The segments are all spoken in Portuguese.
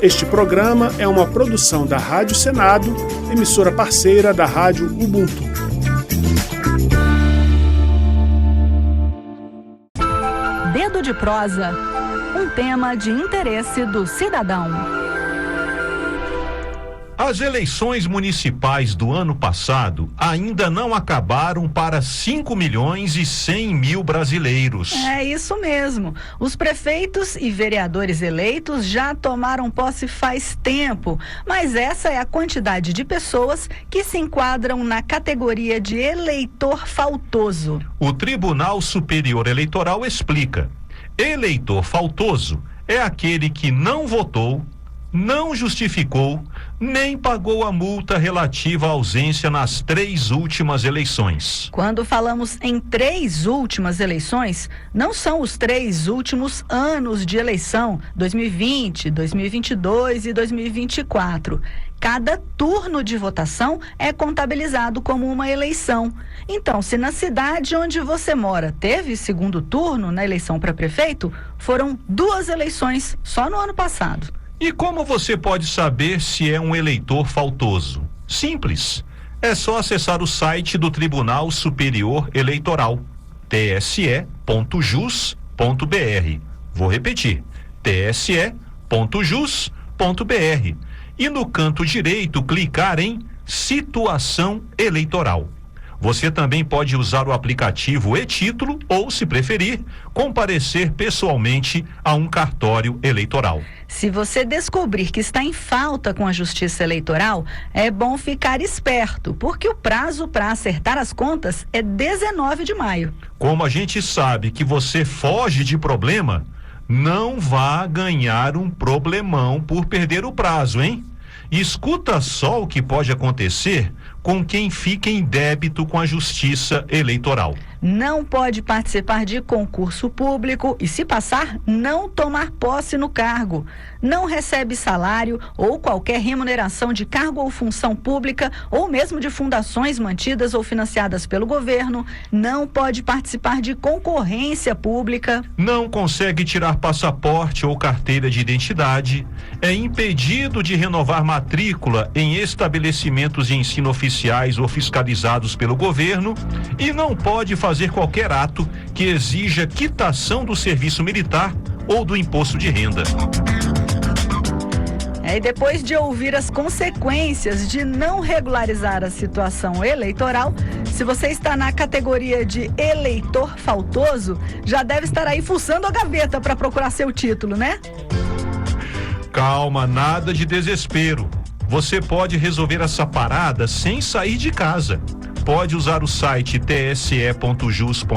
Este programa é uma produção da Rádio Senado, emissora parceira da Rádio Ubuntu. Dedo de prosa, um tema de interesse do cidadão. As eleições municipais do ano passado ainda não acabaram para 5.100.000 brasileiros. É isso mesmo. Os prefeitos e vereadores eleitos já tomaram posse faz tempo, mas essa é a quantidade de pessoas que se enquadram na categoria de eleitor faltoso. O Tribunal Superior Eleitoral explica: eleitor faltoso é aquele que não votou, não justificou, nem pagou a multa relativa à ausência nas 3 últimas eleições. Quando falamos em 3 últimas eleições, não são os 3 últimos anos de eleição, 2020, 2022 e 2024. Cada turno de votação é contabilizado como uma eleição. Então, se na cidade onde você mora teve segundo turno na eleição para prefeito, foram 2 eleições só no ano passado. E como você pode saber se é um eleitor faltoso? Simples. É só acessar o site do Tribunal Superior Eleitoral, tse.jus.br. Vou repetir, tse.jus.br. E no canto direito clicar em Situação Eleitoral. Você também pode usar o aplicativo e-Título ou, se preferir, comparecer pessoalmente a um cartório eleitoral. Se você descobrir que está em falta com a Justiça Eleitoral, é bom ficar esperto, porque o prazo para acertar as contas é 19 de maio. Como a gente sabe que você foge de problema, não vá ganhar um problemão por perder o prazo, hein? Escuta só o que pode acontecer com quem fica em débito com a Justiça Eleitoral. Não pode participar de concurso público e, se passar, não tomar posse no cargo. Não recebe salário ou qualquer remuneração de cargo ou função pública ou mesmo de fundações mantidas ou financiadas pelo governo. Não pode participar de concorrência pública. Não consegue tirar passaporte ou carteira de identidade. É impedido de renovar matrícula em estabelecimentos de ensino oficiais ou fiscalizados pelo governo e não pode fazer qualquer ato que exija quitação do serviço militar ou do imposto de renda. E depois de ouvir as consequências de não regularizar a situação eleitoral, se você está na categoria de eleitor faltoso, já deve estar aí fuçando a gaveta para procurar seu título, né? Calma, nada de desespero. Você pode resolver essa parada sem sair de casa. Pode usar o site tse.jus.br,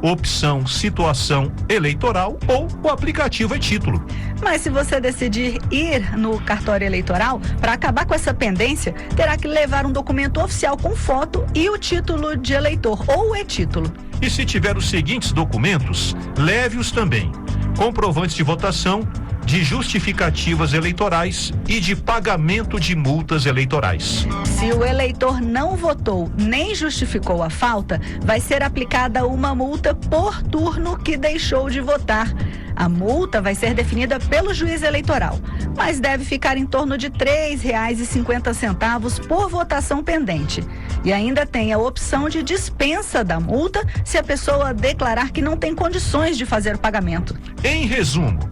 opção Situação Eleitoral ou o aplicativo e-Título. Mas se você decidir ir no cartório eleitoral, para acabar com essa pendência, terá que levar um documento oficial com foto e o título de eleitor ou o e-título. E se tiver os seguintes documentos, leve-os também: comprovantes de votação, de justificativas eleitorais e de pagamento de multas eleitorais. Se o eleitor não votou nem justificou a falta, vai ser aplicada uma multa por turno que deixou de votar. A multa vai ser definida pelo juiz eleitoral, mas deve ficar em torno de R$ 3,50 por votação pendente. E ainda tem a opção de dispensa da multa se a pessoa declarar que não tem condições de fazer o pagamento. Em resumo,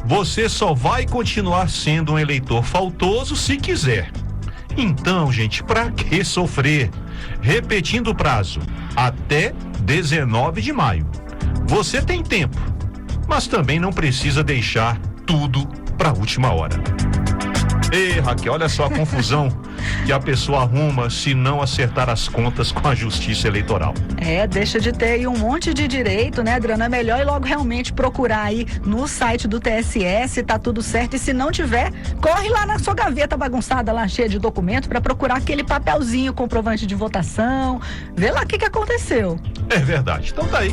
você só vai continuar sendo um eleitor faltoso se quiser. Então, gente, pra que sofrer? Repetindo o prazo, até 19 de maio. Você tem tempo, mas também não precisa deixar tudo pra última hora. Ei, Raquel, olha só a confusão que a pessoa arruma se não acertar as contas com a Justiça Eleitoral. Deixa de ter aí um monte de direito, né, Adriana? É melhor ir logo realmente procurar aí no site do TSE se tá tudo certo, e se não tiver, corre lá na sua gaveta bagunçada lá, cheia de documento, para procurar aquele papelzinho comprovante de votação, vê lá o que aconteceu. É verdade, então tá aí.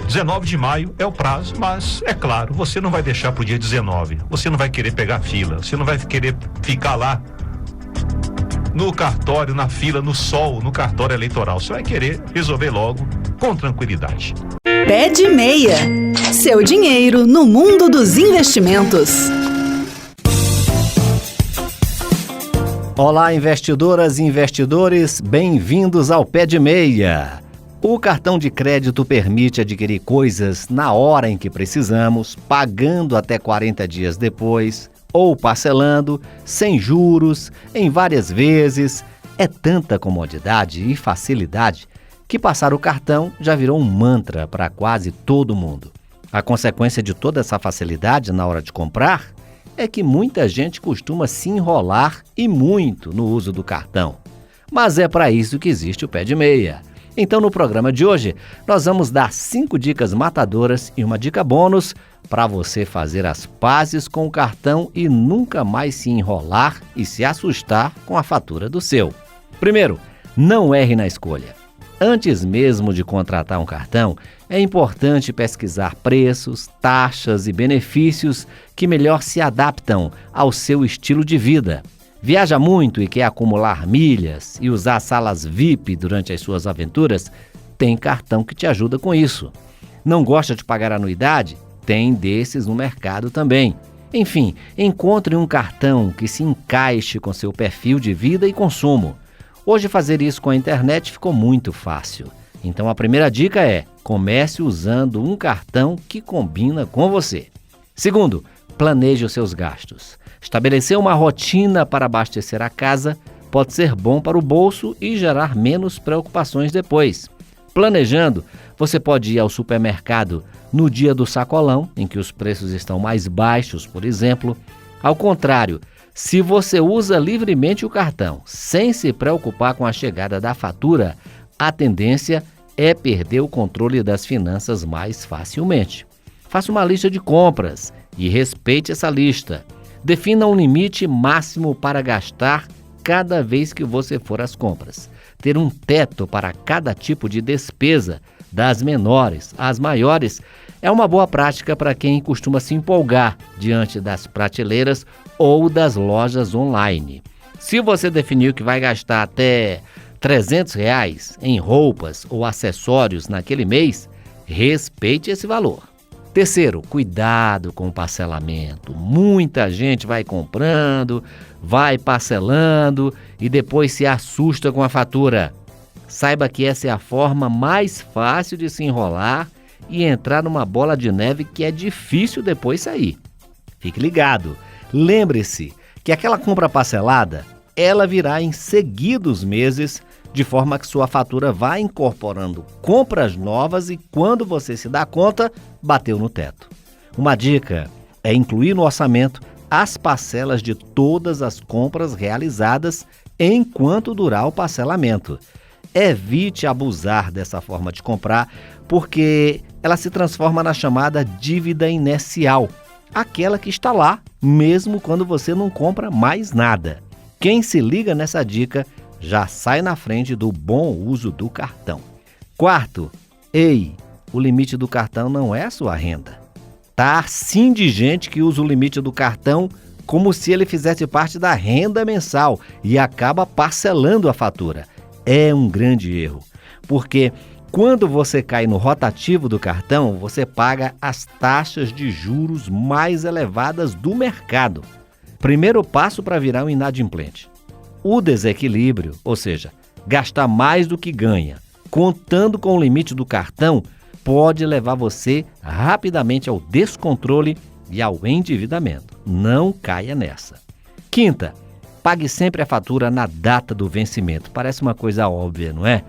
19 de maio é o prazo, mas é claro, você não vai deixar pro dia 19, você não vai querer pegar fila, você não vai querer ficar lá no cartório, na fila, no sol, no cartório eleitoral. Você vai querer resolver logo, com tranquilidade. Pé de Meia. Seu dinheiro no mundo dos investimentos. Olá, investidoras e investidores, bem-vindos ao Pé de Meia. O cartão de crédito permite adquirir coisas na hora em que precisamos, pagando até 40 dias depois, ou parcelando, sem juros, em várias vezes. É tanta comodidade e facilidade que passar o cartão já virou um mantra para quase todo mundo. A consequência de toda essa facilidade na hora de comprar é que muita gente costuma se enrolar e muito no uso do cartão. Mas é para isso que existe o Pé de Meia. Então, no programa de hoje, nós vamos dar 5 dicas matadoras e uma dica bônus para você fazer as pazes com o cartão e nunca mais se enrolar e se assustar com a fatura do seu. Primeiro, não erre na escolha. Antes mesmo de contratar um cartão, é importante pesquisar preços, taxas e benefícios que melhor se adaptam ao seu estilo de vida. Viaja muito e quer acumular milhas e usar salas VIP durante as suas aventuras? Tem cartão que te ajuda com isso. Não gosta de pagar anuidade? Tem desses no mercado também. Enfim, encontre um cartão que se encaixe com seu perfil de vida e consumo. Hoje fazer isso com a internet ficou muito fácil. Então a primeira dica é: comece usando um cartão que combina com você. Segundo, planeje os seus gastos. Estabelecer uma rotina para abastecer a casa pode ser bom para o bolso e gerar menos preocupações depois. Planejando, você pode ir ao supermercado no dia do sacolão, em que os preços estão mais baixos, por exemplo. Ao contrário, se você usa livremente o cartão, sem se preocupar com a chegada da fatura, a tendência é perder o controle das finanças mais facilmente. Faça uma lista de compras e respeite essa lista. Defina um limite máximo para gastar cada vez que você for às compras. Ter um teto para cada tipo de despesa, das menores às maiores, é uma boa prática para quem costuma se empolgar diante das prateleiras ou das lojas online. Se você definiu que vai gastar até R$300 em roupas ou acessórios naquele mês, respeite esse valor. Terceiro, cuidado com o parcelamento. Muita gente vai comprando, vai parcelando e depois se assusta com a fatura. Saiba que essa é a forma mais fácil de se enrolar e entrar numa bola de neve que é difícil depois sair. Fique ligado. Lembre-se que aquela compra parcelada, ela virá em seguidos meses, de forma que sua fatura vai incorporando compras novas e quando você se dá conta, bateu no teto. Uma dica é incluir no orçamento as parcelas de todas as compras realizadas enquanto durar o parcelamento. Evite abusar dessa forma de comprar, porque ela se transforma na chamada dívida inercial, aquela que está lá mesmo quando você não compra mais nada. Quem se liga nessa dica já sai na frente do bom uso do cartão. Quarto, o limite do cartão não é a sua renda. Tá sim de gente que usa o limite do cartão como se ele fizesse parte da renda mensal e acaba parcelando a fatura. É um grande erro, porque quando você cai no rotativo do cartão, você paga as taxas de juros mais elevadas do mercado. Primeiro passo para virar um inadimplente. O desequilíbrio, ou seja, gastar mais do que ganha, contando com o limite do cartão, pode levar você rapidamente ao descontrole e ao endividamento. Não caia nessa. Quinta, pague sempre a fatura na data do vencimento. Parece uma coisa óbvia, não é?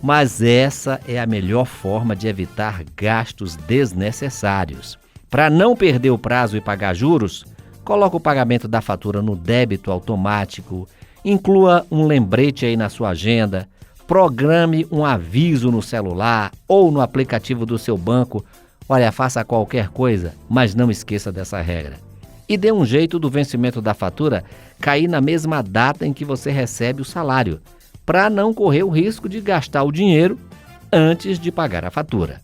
Mas essa é a melhor forma de evitar gastos desnecessários. Para não perder o prazo e pagar juros, coloque o pagamento da fatura no débito automático, inclua um lembrete aí na sua agenda, programe um aviso no celular ou no aplicativo do seu banco. Olha, faça qualquer coisa, mas não esqueça dessa regra. E dê um jeito do vencimento da fatura cair na mesma data em que você recebe o salário, para não correr o risco de gastar o dinheiro antes de pagar a fatura.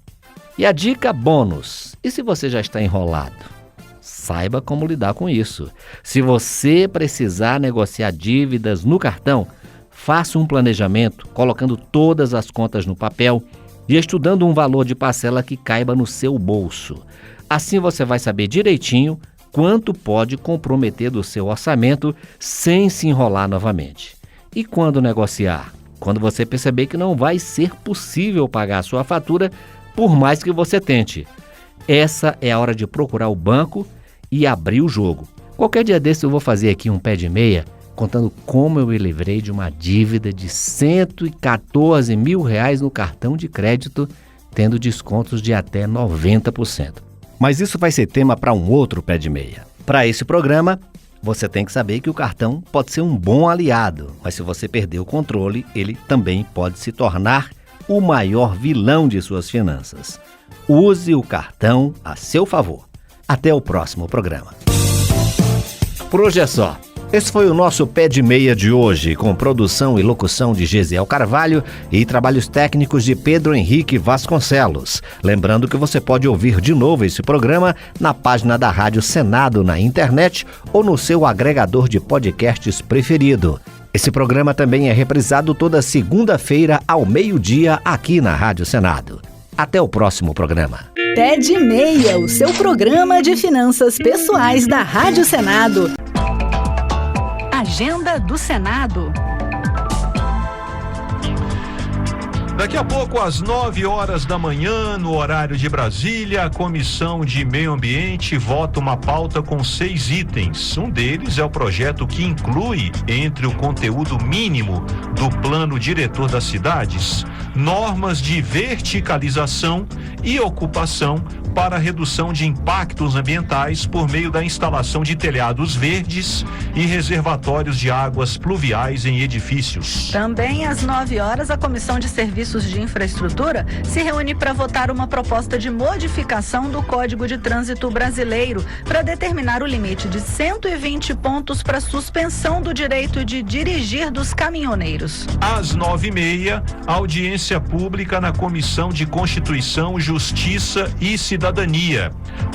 E a dica bônus: e se você já está enrolado? Saiba como lidar com isso. Se você precisar negociar dívidas no cartão, faça um planejamento, colocando todas as contas no papel e estudando um valor de parcela que caiba no seu bolso. Assim você vai saber direitinho quanto pode comprometer do seu orçamento sem se enrolar novamente. E quando negociar? Quando você perceber que não vai ser possível pagar a sua fatura por mais que você tente. Essa é a hora de procurar o banco e abrir o jogo. Qualquer dia desse eu vou fazer aqui um pé de meia contando como eu me livrei de uma dívida de R$114 mil no cartão de crédito, tendo descontos de até 90%. Mas isso vai ser tema para um outro pé de meia. Para esse programa, você tem que saber que o cartão pode ser um bom aliado, mas se você perder o controle, ele também pode se tornar o maior vilão de suas finanças. Use o cartão a seu favor. Até o próximo programa. Por hoje é só. Esse foi o nosso Pé de Meia de hoje, com produção e locução de Gesiel Carvalho e trabalhos técnicos de Pedro Henrique Vasconcelos. Lembrando que você pode ouvir de novo esse programa na página da Rádio Senado na internet ou no seu agregador de podcasts preferido. Esse programa também é reprisado toda segunda-feira ao meio-dia aqui na Rádio Senado. Até o próximo programa. Pé de Meia, o seu programa de finanças pessoais da Rádio Senado. Agenda do Senado. Daqui a pouco, às 9h da manhã, no horário de Brasília, a Comissão de Meio Ambiente vota uma pauta com 6 itens. Um deles é o projeto que inclui, entre o conteúdo mínimo do Plano Diretor das Cidades, normas de verticalização e ocupação para a redução de impactos ambientais por meio da instalação de telhados verdes e reservatórios de águas pluviais em edifícios. Também às 9h, a Comissão de Serviços de Infraestrutura se reúne para votar uma proposta de modificação do Código de Trânsito Brasileiro para determinar o limite de 120 pontos para suspensão do direito de dirigir dos caminhoneiros. Às 9h30, audiência pública na Comissão de Constituição, Justiça e Cidadania.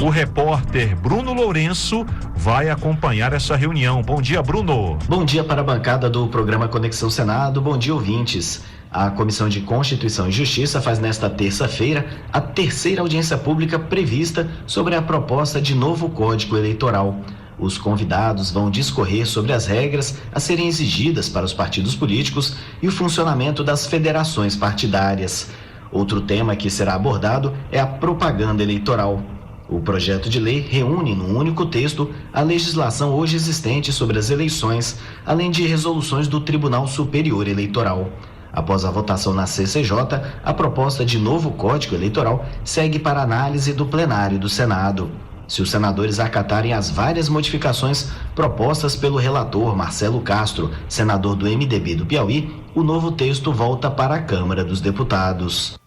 O repórter Bruno Lourenço vai acompanhar essa reunião. Bom dia, Bruno. Bom dia para a bancada do programa Conexão Senado. Bom dia, ouvintes. A Comissão de Constituição e Justiça faz nesta terça-feira a terceira audiência pública prevista sobre a proposta de novo Código Eleitoral. Os convidados vão discorrer sobre as regras a serem exigidas para os partidos políticos e o funcionamento das federações partidárias. Outro tema que será abordado é a propaganda eleitoral. O projeto de lei reúne num único texto a legislação hoje existente sobre as eleições, além de resoluções do Tribunal Superior Eleitoral. Após a votação na CCJ, a proposta de novo Código Eleitoral segue para análise do plenário do Senado. Se os senadores acatarem as várias modificações propostas pelo relator Marcelo Castro, senador do MDB do Piauí, o novo texto volta para a Câmara dos Deputados.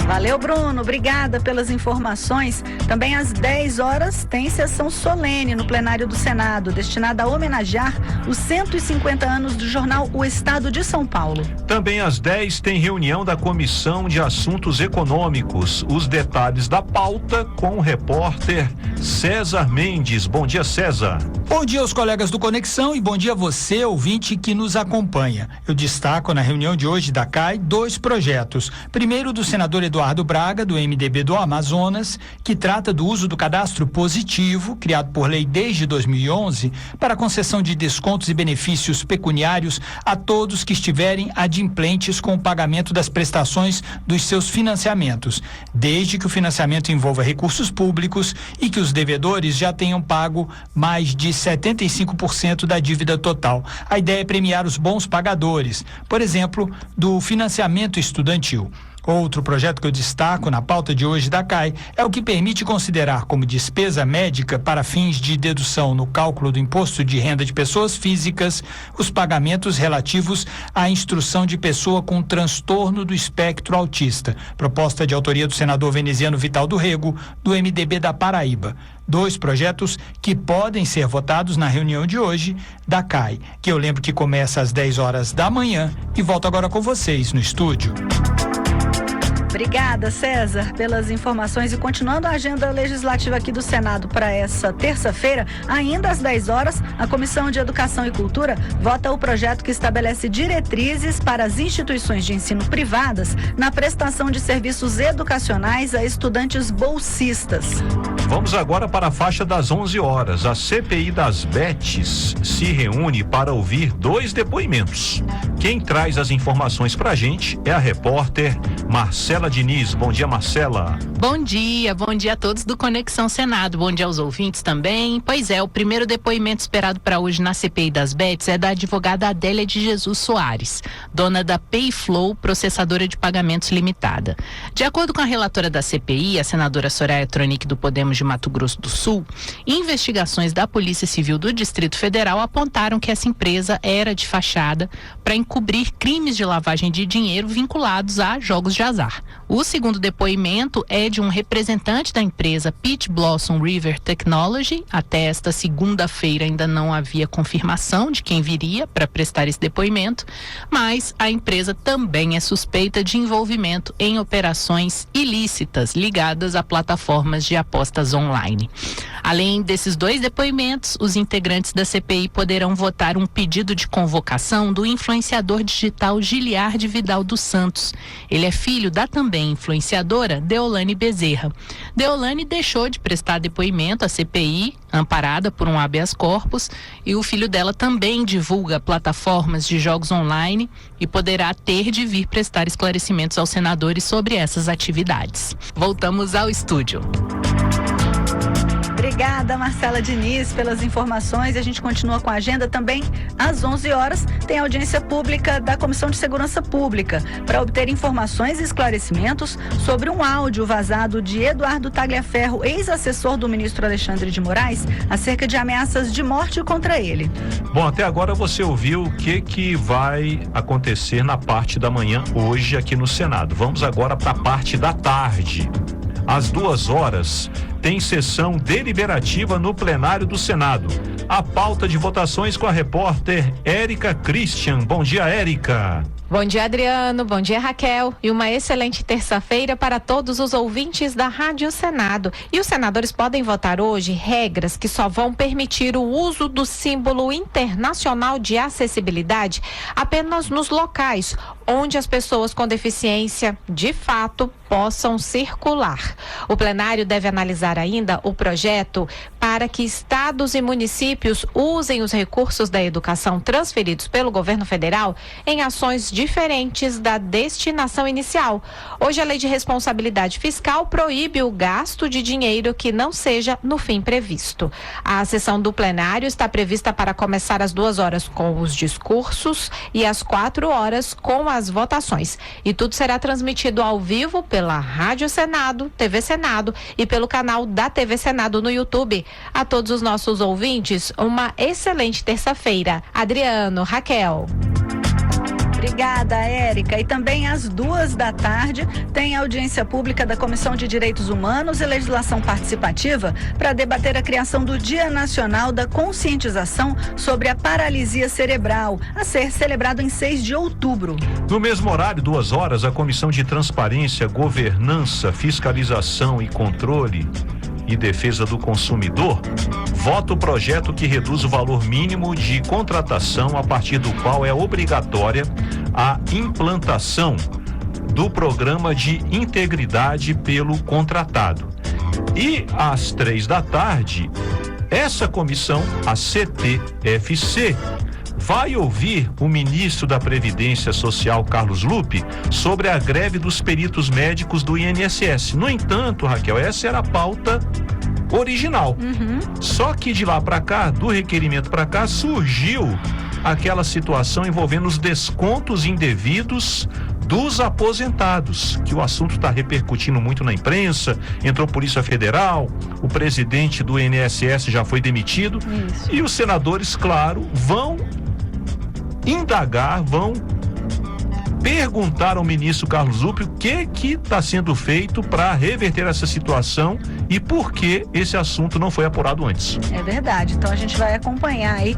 Valeu, Bruno. Obrigada pelas informações. Também às 10h tem sessão solene no plenário do Senado, destinada a homenagear os 150 anos do jornal O Estado de São Paulo. Também às 10 tem reunião da Comissão de Assuntos Econômicos. Os detalhes da pauta com o repórter César Mendes. Bom dia, César. Bom dia aos colegas do Conexão e bom dia a você, ouvinte, que nos acompanha. Eu destaco na reunião de hoje da CAI 2 projetos. Primeiro, do senador Eduardo Braga, do MDB do Amazonas, que trata do uso do cadastro positivo, criado por lei desde 2011, para concessão de descontos e benefícios pecuniários a todos que estiverem adimplentes com o pagamento das prestações dos seus financiamentos, desde que o financiamento envolva recursos públicos e que os devedores já tenham pago mais de 75% da dívida total. A ideia é premiar os bons pagadores, por exemplo, do financiamento estudantil. Outro projeto que eu destaco na pauta de hoje da CAI é o que permite considerar como despesa médica para fins de dedução no cálculo do imposto de renda de pessoas físicas os pagamentos relativos à instrução de pessoa com transtorno do espectro autista, proposta de autoria do senador veneziano Vital do Rego, do MDB da Paraíba. 2 projetos que podem ser votados na reunião de hoje da CAI, que eu lembro que começa às 10h da manhã e volto agora com vocês no estúdio. Obrigada, César, pelas informações. E continuando a agenda legislativa aqui do Senado para essa terça-feira, ainda às 10 horas, a Comissão de Educação e Cultura vota o projeto que estabelece diretrizes para as instituições de ensino privadas na prestação de serviços educacionais a estudantes bolsistas. Vamos agora para a faixa das 11 horas. A CPI das Bets se reúne para ouvir 2 depoimentos. Quem traz as informações para a gente é a repórter Marcela Diniz. Bom dia, Marcela. Bom dia a todos do Conexão Senado. Bom dia aos ouvintes também. Pois é, o primeiro depoimento esperado para hoje na CPI das Bets é da advogada Adélia de Jesus Soares, dona da Payflow, processadora de pagamentos limitada. De acordo com a relatora da CPI, a senadora Soraya Tronic do Podemos de Mato Grosso do Sul, investigações da Polícia Civil do Distrito Federal apontaram que essa empresa era de fachada para encobrir crimes de lavagem de dinheiro vinculados a jogos de azar. O segundo depoimento é de um representante da empresa Peach Blossom River Technology. Até esta segunda-feira ainda não havia confirmação de quem viria para prestar esse depoimento, mas a empresa também é suspeita de envolvimento em operações ilícitas ligadas a plataformas de apostas online. Além desses 2 depoimentos, os integrantes da CPI poderão votar um pedido de convocação do influenciador digital Giliardi Vidal dos Santos. Ele é filho da também influenciadora Deolane Bezerra. Deolane deixou de prestar depoimento à CPI, amparada por um habeas corpus, e o filho dela também divulga plataformas de jogos online e poderá ter de vir prestar esclarecimentos aos senadores sobre essas atividades. Voltamos ao estúdio. Obrigada, Marcela Diniz, pelas informações. E a gente continua com a agenda também. Às 11 horas, tem audiência pública da Comissão de Segurança Pública para obter informações e esclarecimentos sobre um áudio vazado de Eduardo Tagliaferro, ex-assessor do ministro Alexandre de Moraes, acerca de ameaças de morte contra ele. Bom, até agora você ouviu o que vai acontecer na parte da manhã hoje aqui no Senado. Vamos agora para a parte da tarde. Às 2 horas, tem sessão deliberativa no plenário do Senado. A pauta de votações com a repórter Érica Christian. Bom dia, Érica. Bom dia, Adriano. Bom dia, Raquel. E uma excelente terça-feira para todos os ouvintes da Rádio Senado. E os senadores podem votar hoje regras que só vão permitir o uso do símbolo internacional de acessibilidade apenas nos locais onde as pessoas com deficiência, de fato, possam circular. O plenário deve analisar ainda o projeto para que estados e municípios usem os recursos da educação transferidos pelo governo federal em ações diferentes da destinação inicial. Hoje, a Lei de Responsabilidade Fiscal proíbe o gasto de dinheiro que não seja no fim previsto. A sessão do plenário está prevista para começar às 2 horas com os discursos e às 4 horas com as votações. E tudo será transmitido ao vivo pela Rádio Senado, TV Senado e pelo canal da TV Senado no YouTube. A todos os nossos ouvintes, uma excelente terça-feira. Adriano, Raquel. Obrigada, Érica. E também às 2 da tarde tem audiência pública da Comissão de Direitos Humanos e Legislação Participativa para debater a criação do Dia Nacional da Conscientização sobre a Paralisia Cerebral, a ser celebrado em 6 de outubro. No mesmo horário, 2 horas, a Comissão de Transparência, Governança, Fiscalização e Controle e Defesa do Consumidor vota o projeto que reduz o valor mínimo de contratação a partir do qual é obrigatória a implantação do programa de integridade pelo contratado. E às 3 da tarde, essa comissão, a CTFC, vai ouvir o ministro da Previdência Social, Carlos Lupe, sobre a greve dos peritos médicos do INSS. No entanto, Raquel, essa era a pauta original. Só que de lá para cá, do requerimento para cá, surgiu aquela situação envolvendo os descontos indevidos dos aposentados, que o assunto está repercutindo muito na imprensa. Entrou Polícia Federal, o presidente do INSS já foi demitido. Isso. E os senadores, claro, vão indagar, vão perguntar ao ministro Carlos Lupe o que está sendo feito para reverter essa situação e por que esse assunto não foi apurado antes. É verdade. Então a gente vai acompanhar aí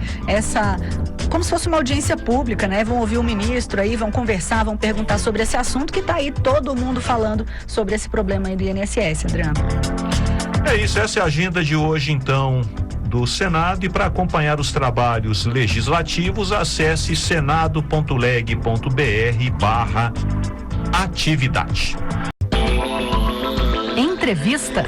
como se fosse uma audiência pública, né? Vão ouvir o ministro aí, vão conversar, vão perguntar sobre esse assunto que está aí todo mundo falando sobre esse problema aí do INSS, Adriano. É isso, essa é a agenda de hoje, então, do Senado. E para acompanhar os trabalhos legislativos, acesse senado.leg.br/atividade. Entrevista.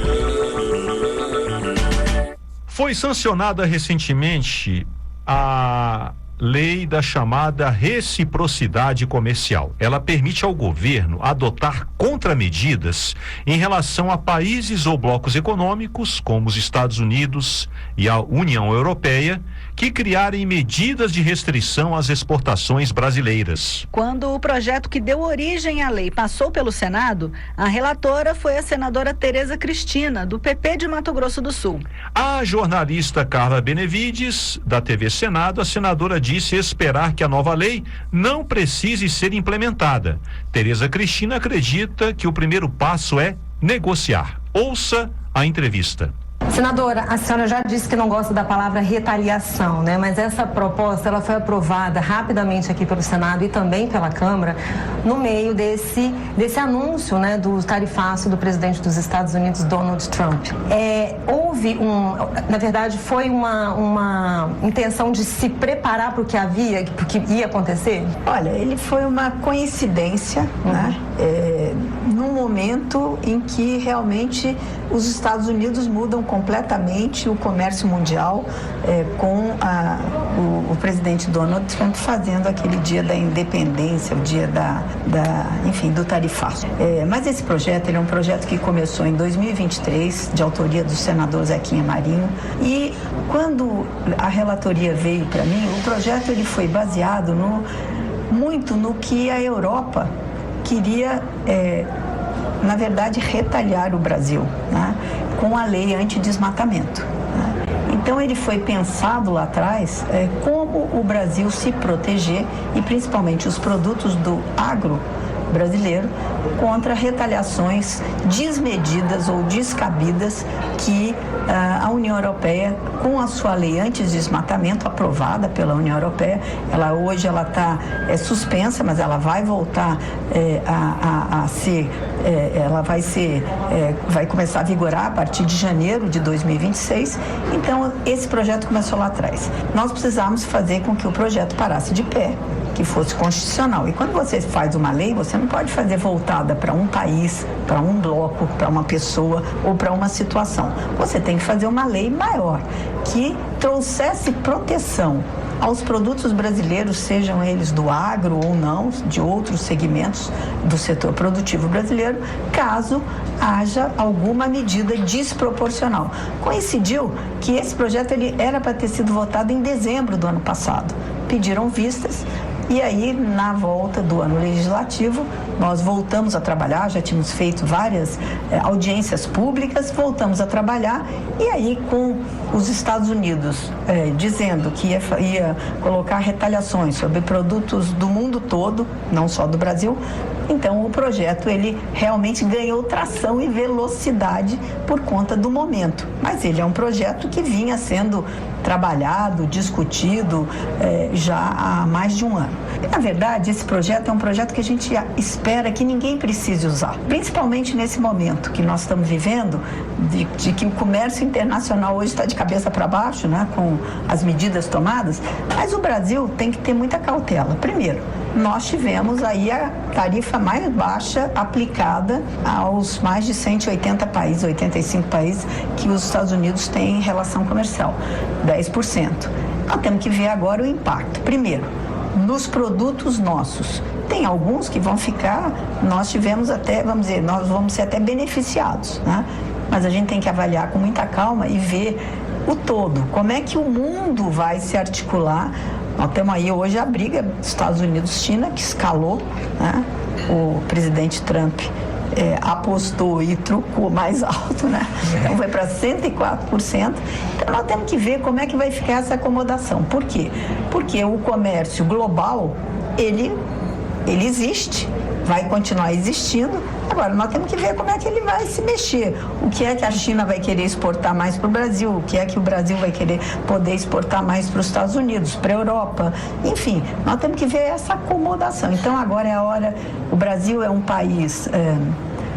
Foi sancionada recentemente a lei da chamada reciprocidade comercial. Ela permite ao governo adotar contramedidas em relação a países ou blocos econômicos, como os Estados Unidos e a União Europeia, que criarem medidas de restrição às exportações brasileiras. Quando o projeto que deu origem à lei passou pelo Senado, a relatora foi a senadora Tereza Cristina, do PP de Mato Grosso do Sul. A jornalista Carla Benevides, da TV Senado, a senadora disse esperar que a nova lei não precise ser implementada. Tereza Cristina acredita que o primeiro passo é negociar. Ouça a entrevista. Senadora, a senhora já disse que não gosta da palavra retaliação, né? Mas essa proposta, ela foi aprovada rapidamente aqui pelo Senado e também pela Câmara, no meio desse anúncio, né, do tarifaço do presidente dos Estados Unidos, Donald Trump. Na verdade, foi uma intenção de se preparar para o que ia acontecer? Olha, ele foi uma coincidência, né? Num momento em que realmente os Estados Unidos mudam completamente o comércio mundial, com o presidente Donald Trump fazendo aquele dia da independência, o dia do tarifaço. Mas esse projeto, ele é um projeto que começou em 2023, de autoria do senador Zequinha Marinho, e quando a relatoria veio para mim, o projeto ele foi baseado muito no que a Europa queria, na verdade, retalhar o Brasil, né, com a lei antidesmatamento. Né. Então, ele foi pensado lá atrás como o Brasil se proteger, e principalmente os produtos do agro brasileiro, contra retaliações desmedidas ou descabidas que a União Europeia, com a sua lei antidesmatamento aprovada pela União Europeia, hoje ela está suspensa, mas ela vai voltar a ser, vai começar a vigorar a partir de janeiro de 2026. Então, esse projeto começou lá atrás. Nós precisávamos fazer com que o projeto parasse de pé, que fosse constitucional. E quando você faz uma lei, você não pode fazer voltada para um país, para um bloco, para uma pessoa ou para uma situação. Você tem que fazer uma lei maior, que trouxesse proteção aos produtos brasileiros, sejam eles do agro ou não, de outros segmentos do setor produtivo brasileiro, caso haja alguma medida desproporcional. Coincidiu que esse projeto ele era para ter sido votado em dezembro do ano passado. Pediram vistas. E aí, na volta do ano legislativo, nós voltamos a trabalhar, já tínhamos feito várias audiências públicas, voltamos a trabalhar, e aí com os Estados Unidos dizendo que ia colocar retaliações sobre produtos do mundo todo, não só do Brasil, então o projeto ele realmente ganhou tração e velocidade por conta do momento. Mas ele é um projeto que vinha sendo trabalhado, discutido já há mais de um ano. Na verdade, esse projeto é um projeto que a gente espera que ninguém precise usar, principalmente nesse momento que nós estamos vivendo, de que o comércio internacional hoje está de cabeça para baixo, né, com as medidas tomadas, mas o Brasil tem que ter muita cautela. Primeiro, nós tivemos aí a tarifa mais baixa aplicada aos mais de 180 países, 85 países que os Estados Unidos têm em relação comercial, 10%. Nós temos que ver agora o impacto. Primeiro, nos produtos nossos. Tem alguns que vão ficar, nós tivemos até, nós vamos ser até beneficiados, né? Mas a gente tem que avaliar com muita calma e ver o todo, como é que o mundo vai se articular. Nós temos aí hoje a briga Estados Unidos-China, que escalou, né? O presidente Trump apostou e trucou mais alto, né? Então foi para 104%. Então nós temos que ver como é que vai ficar essa acomodação. Por quê? Porque o comércio global, ele ele existe, vai continuar existindo. Agora, nós temos que ver como é que ele vai se mexer. O que é que a China vai querer exportar mais para o Brasil? O que é que o Brasil vai querer poder exportar mais para os Estados Unidos, para a Europa? Enfim, nós temos que ver essa acomodação. Então, agora é a hora... O Brasil é um país...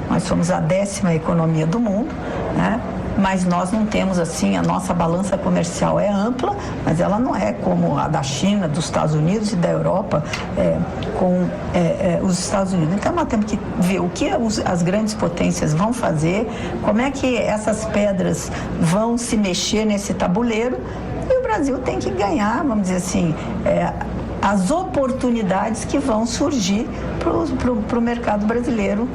nós somos a 10ª economia do mundo, né? Mas nós não temos assim, a nossa balança comercial é ampla, mas ela não é como a da China, dos Estados Unidos e da Europa com os Estados Unidos. Então nós temos que ver o que as grandes potências vão fazer, como é que essas pedras vão se mexer nesse tabuleiro, e o Brasil tem que ganhar, vamos dizer assim, as oportunidades que vão surgir para o mercado brasileiro,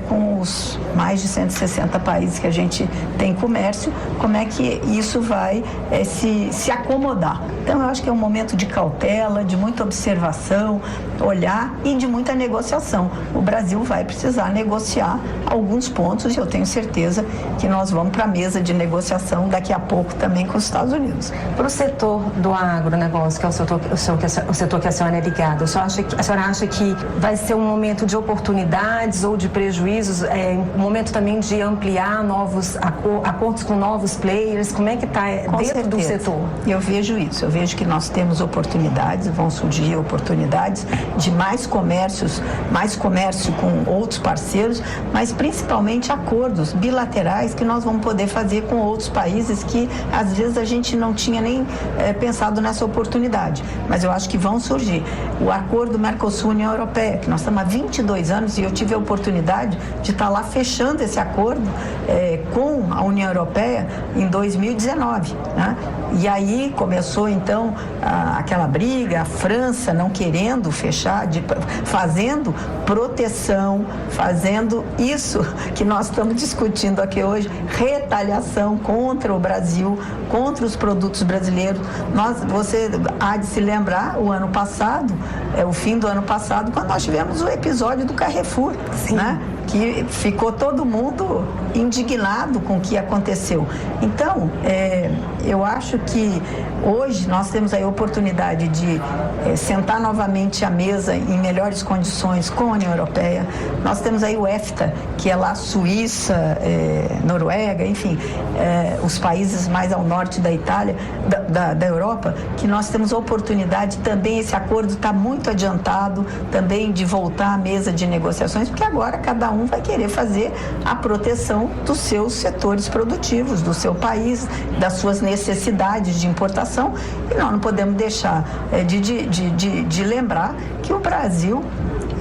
com os mais de 160 países que a gente tem comércio, como é que isso vai se acomodar. Então, eu acho que é um momento de cautela, de muita observação, olhar e de muita negociação. O Brasil vai precisar negociar alguns pontos e eu tenho certeza que nós vamos para a mesa de negociação daqui a pouco também com os Estados Unidos. Para o setor do agronegócio, que é o setor que a senhora é ligada, a senhora acha que vai ser um momento de oportunidades ou de prejuízos, um momento também de ampliar novos acordos com novos players? Como é que está dentro do setor? Eu vejo isso, eu vejo que nós temos oportunidades, vão surgir oportunidades de mais comércio com outros parceiros, mas principalmente acordos bilaterais que nós vamos poder fazer com outros países que às vezes a gente não tinha nem pensado nessa oportunidade, mas eu acho que vão surgir. O acordo Mercosul-União Europeia, que nós estamos há 22 anos e eu tive a oportunidade de estar lá fechando esse acordo com a União Europeia em 2019, né? E aí começou então aquela briga, a França não querendo fechar, fazendo proteção, fazendo isso que nós estamos discutindo aqui hoje, retaliação contra o Brasil, contra os produtos brasileiros. Você há de se lembrar, o ano passado, o fim do ano passado, quando nós tivemos o episódio do Carrefour, né? Que ficou todo mundo indignado com o que aconteceu. Então, eu acho que hoje nós temos aí a oportunidade de sentar novamente à mesa em melhores condições com a União Europeia. Nós temos aí o EFTA, que é lá Suíça, Noruega, enfim, os países mais ao norte da Itália, da Europa, que nós temos a oportunidade também, esse acordo está muito adiantado, também de voltar à mesa de negociações, porque agora cada um vai querer fazer a proteção dos seus setores produtivos, do seu país, das suas necessidades de importação, e nós não podemos deixar de lembrar que o Brasil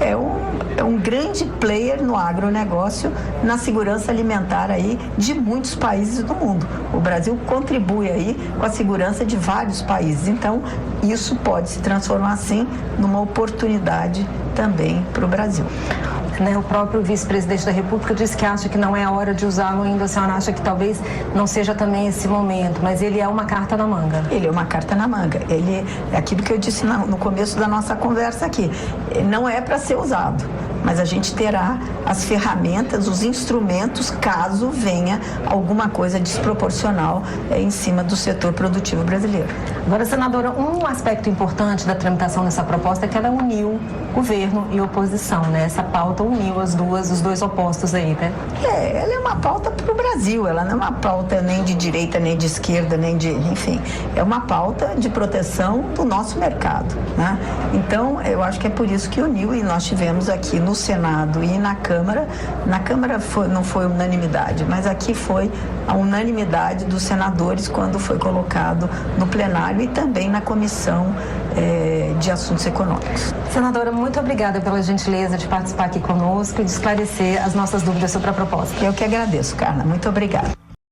é um grande player no agronegócio, na segurança alimentar aí de muitos países do mundo. O Brasil contribui aí com a segurança de vários países. Então, isso pode se transformar, sim, numa oportunidade também para o Brasil. O próprio vice-presidente da República disse que acha que não é a hora de usá-lo ainda. A senhora acha que talvez não seja também esse momento, mas ele é uma carta na manga. Ele é uma carta na manga. Ele é aquilo que eu disse no começo da nossa conversa aqui. Não é para ser usado, mas a gente terá as ferramentas, os instrumentos, caso venha alguma coisa desproporcional em cima do setor produtivo brasileiro. Agora, senadora, um aspecto importante da tramitação dessa proposta é que ela uniu governo e oposição, né? Essa pauta uniu os dois opostos aí, né? Ela é uma pauta para o Brasil, ela não é uma pauta nem de direita, nem de esquerda, enfim, é uma pauta de proteção do nosso mercado, né? Então, eu acho que é por isso que uniu, e nós tivemos aqui no Senado e na Câmara não foi unanimidade, mas aqui foi a unanimidade dos senadores quando foi colocado no plenário e também na Comissão de Assuntos Econômicos. Senadora, muito obrigada pela gentileza de participar aqui conosco e de esclarecer as nossas dúvidas sobre a proposta. Eu que agradeço, Carla. Muito obrigada.